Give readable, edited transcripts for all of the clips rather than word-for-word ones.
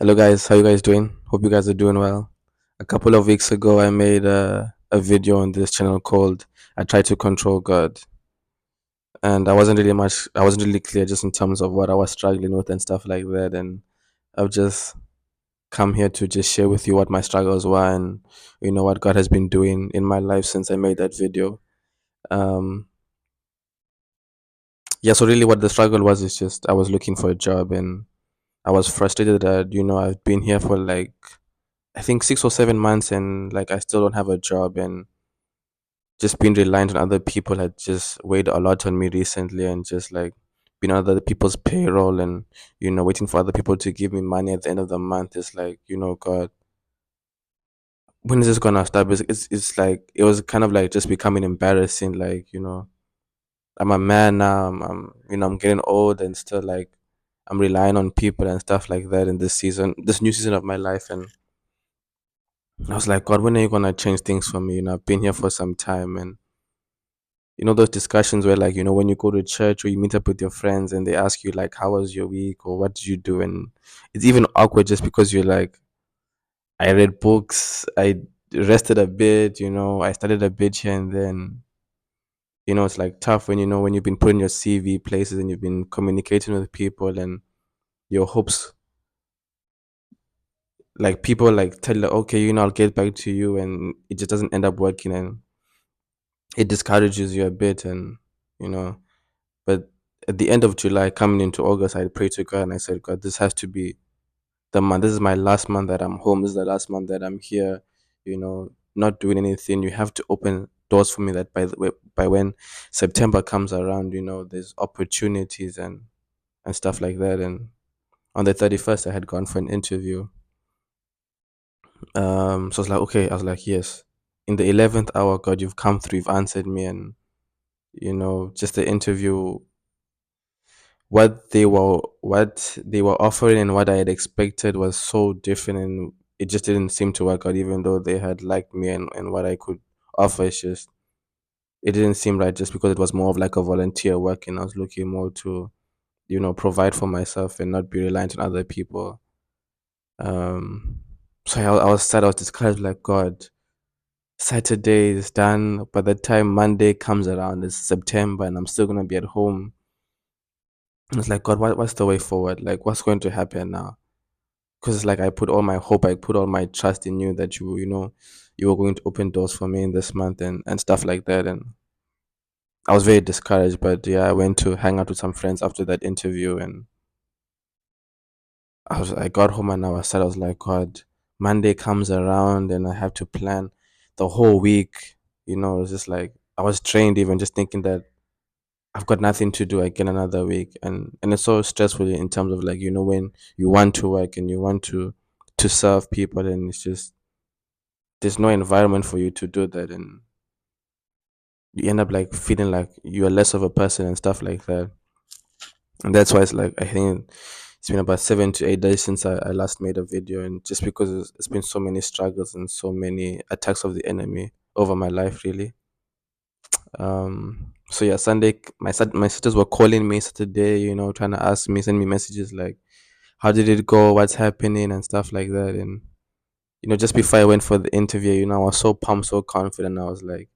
Hello guys, how you guys doing? Hope you guys are doing well. A couple of weeks ago, I made a video on this channel called "I Try to Control God," and I wasn't really clear just in terms of what I was struggling with and stuff like that. And I've just come here to just share with you what my struggles were and what God has been doing in my life since I made that video. Um, yeah, so really, what the struggle was is just I was looking for a job and I was frustrated that I've been here for like I think 6 or 7 months and like I still don't have a job and just being reliant on other people had just weighed a lot on me recently and just like being on other people's payroll and waiting for other people to give me money at the end of the month is like God, when is this gonna stop? It's like it was kind of like just becoming embarrassing. Like I'm a man now. I'm getting old and still like I'm relying on people and stuff like that in this new season of my life. And I was like, God, when are you gonna change things for me? I've been here for some time, and those discussions where like when you go to church or you meet up with your friends and they ask you like, how was your week or what did you do? And it's even awkward just because you're like, I read books, I rested a bit, I studied a bit here and then. It's like tough when when you've been putting your CV places and you've been communicating with people and your hopes, like people like tell you, okay, I'll get back to you, and it just doesn't end up working, and it discourages you a bit, and you know. But at the end of July, coming into August, I prayed to God and I said, God, this has to be the month. This is my last month that I'm home. This is the last month that I'm here. Not doing anything. You have to open doors for me that by when September comes around, there's opportunities and stuff like that. And on the 31st, I had gone for an interview. So I was like, okay. I was like, yes. In the 11th hour, God, you've come through. You've answered me, and just the interview, what they were offering and what I had expected was so different, and it just didn't seem to work out. Even though they had liked me and what I could offer, it didn't seem right just because it was more of like a volunteer work, and I was looking more to provide for myself and not be reliant on other people. Um, so I was sad. I was discouraged. Like God, Saturday is done. By the time Monday comes around, it's September, and I'm still gonna be at home. It's like God, what's the way forward? Like, what's going to happen now? Because it's like I put all my hope, I put all my trust in you that you were going to open doors for me in this month and stuff like that. And I was very discouraged, but yeah, I went to hang out with some friends after that interview, and I got home and I was like, God, Monday comes around and I have to plan the whole week. It was just like I was trained even just thinking that I've got nothing to do again another week, and it's so stressful in terms of like when you want to work and you want to serve people, and it's just there's no environment for you to do that, and you end up like feeling like you are less of a person and stuff like that. And that's why it's like I think it's been about 7 to 8 days since I last made a video, and just because it's been so many struggles and so many attacks of the enemy over my life, really. So yeah, Sunday, my sisters were calling me Saturday, trying to ask me, send me messages like, how did it go? What's happening and stuff like that. And just before I went for the interview, I was so pumped, so confident. I was like,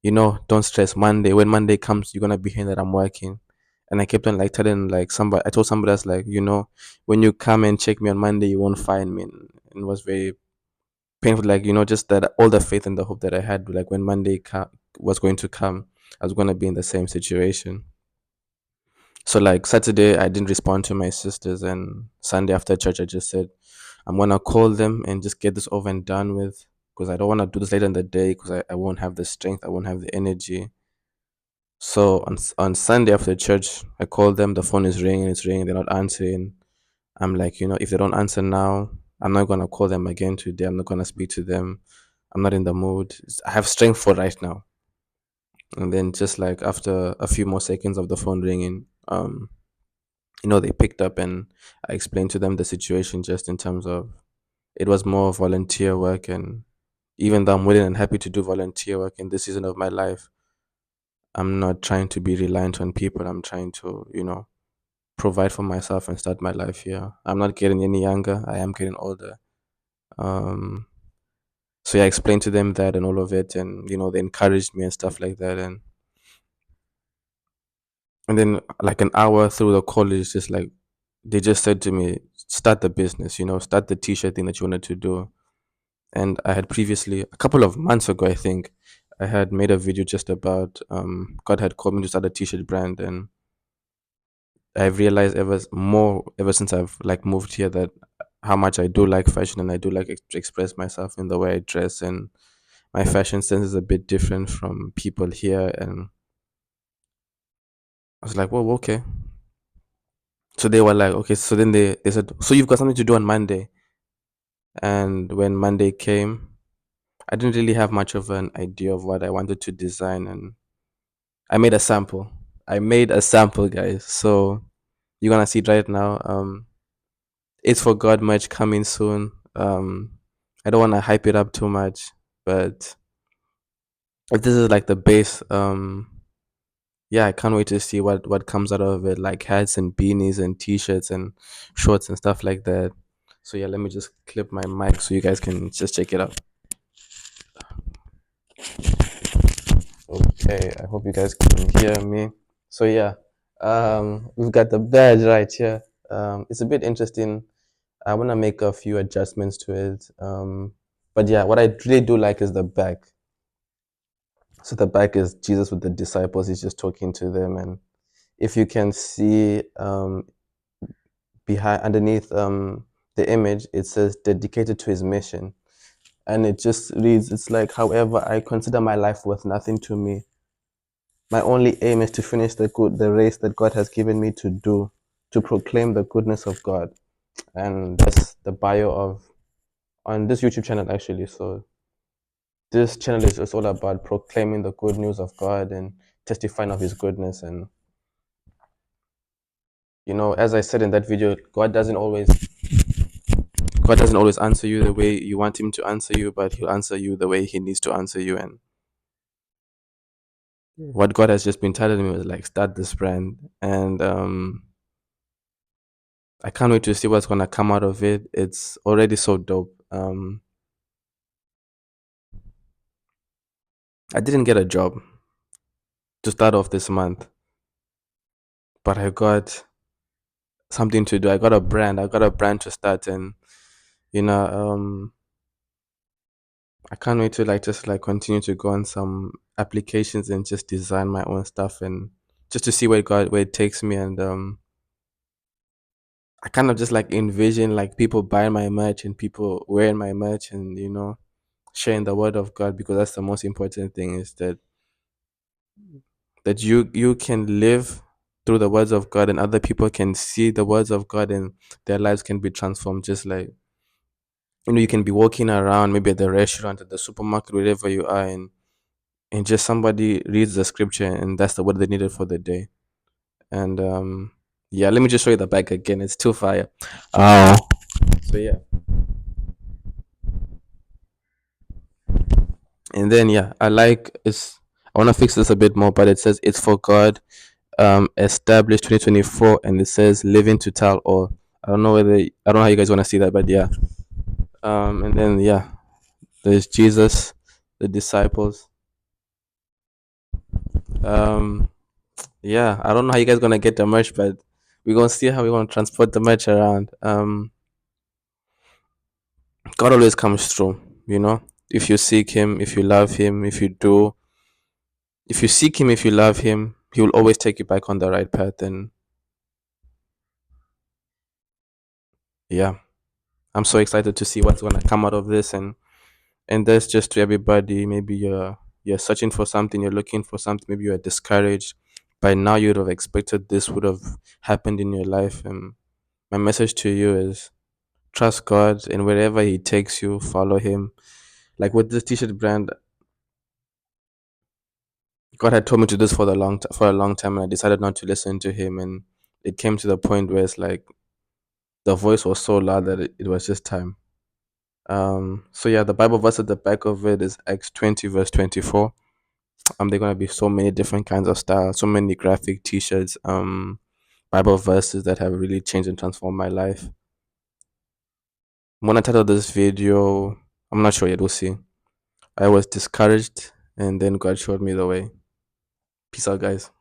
don't stress. Monday, when Monday comes, you're gonna be hearing that I'm working. And I kept on like telling like somebody, I told somebody else like, when you come and check me on Monday, you won't find me. And it was very painful, like just that all the faith and the hope that I had, like when was going to come, I was going to be in the same situation. So like Saturday I didn't respond to my sisters, and Sunday after church I just said I'm going to call them and just get this over and done with, because I don't want to do this later in the day, because I won't have the strength, I won't have the energy. So on Sunday after church I called them, the phone is ringing, it's ringing, they're not answering. I'm like, if they don't answer now, I'm not gonna call them again today. I'm not gonna speak to them. I'm not in the mood. I have strength for right now. And then just like after a few more seconds of the phone ringing, they picked up, and I explained to them the situation just in terms of it was more volunteer work, and even though I'm willing and happy to do volunteer work in this season of my life, I'm not trying to be reliant on people. I'm trying to, provide for myself and start my life here. I'm not getting any younger. I am getting older. Um, so yeah, I explained to them that and all of it, and they encouraged me and stuff like that, and then like an hour through the call is just like they just said to me, start the business, start the t-shirt thing that you wanted to do. And I had previously, a couple of months ago, I think, I had made a video just about God had called me to start a t-shirt brand, and I've realized ever since I've like moved here that how much I do like fashion, and I do like to express myself in the way I dress, and my fashion sense is a bit different from people here. And I was like, well, okay. So they were like, okay. So then they said, so you've got something to do on Monday. And when Monday came, I didn't really have much of an idea of what I wanted to design, and I made a sample. I made a sample, guys. So you're gonna see it right now. It's for God merch coming soon. I don't want to hype it up too much, but if this is like the base, yeah, I can't wait to see what comes out of it, like hats and beanies and t-shirts and shorts and stuff like that. So yeah, let me just clip my mic so you guys can just check it out. Okay, I hope you guys can hear me. So yeah, we've got the badge right here. It's a bit interesting. I want to make a few adjustments to it. But yeah, what I really do like is the back. So the back is Jesus with the disciples. He's just talking to them, and if you can see behind underneath the image, it says dedicated to his mission, and it just reads, it's like, however, I consider my life worth nothing to me. My only aim is to finish the race that God has given me to do, to proclaim the goodness of God. And that's the bio of on this YouTube channel actually. So this channel is just all about proclaiming the good news of God and testifying of his goodness. And as I said in that video, God doesn't always answer you the way you want him to answer you, but he'll answer you the way he needs to answer you. And what God has just been telling me was like, start this brand. And I can't wait to see what's gonna come out of it. It's already so dope. I didn't get a job to start off this month, but I got something to do. I got a brand. I got a brand to start, and you know, I can't wait to just continue to go on some applications and just design my own stuff, and just to see where it takes me. And I kind of just like envision like people buying my merch and people wearing my merch, and sharing the word of God, because that's the most important thing, is that you can live through the words of God, and other people can see the words of God, and their lives can be transformed. Just like you can be walking around, maybe at the restaurant, at the supermarket, wherever you are, and just somebody reads the scripture, and that's the word they needed for the day. And yeah, let me just show you the back again. It's too fire. So yeah, and then yeah, I want to fix this a bit more, but it says it's for God, established 2024, and it says living to tell all. I don't know how you guys want to see that, but yeah. And then yeah, there's Jesus, the disciples. Um, yeah, I don't know how you guys gonna get the merch, but we're gonna see how we want to transport the merch around. God always comes through, if you seek him, if you love him, if you seek him, if you love him, he will always take you back on the right path. And yeah, I'm so excited to see what's gonna come out of this. And that's just to everybody. Maybe you're searching for something, you're looking for something, maybe you're discouraged. By now you'd have expected this would have happened in your life. And my message to you is trust God, and wherever he takes you, follow him. Like with this t-shirt brand, God had told me to do this for a long time, and I decided not to listen to him. And it came to the point where it's like the voice was so loud that it was just time. So yeah, the Bible verse at the back of it is Acts 20 verse 24. There are gonna be so many different kinds of styles, so many graphic t-shirts. Bible verses that have really changed and transformed my life. When I titled this video, I'm not sure yet, we'll see. I was discouraged and then God showed me the way. Peace out, guys.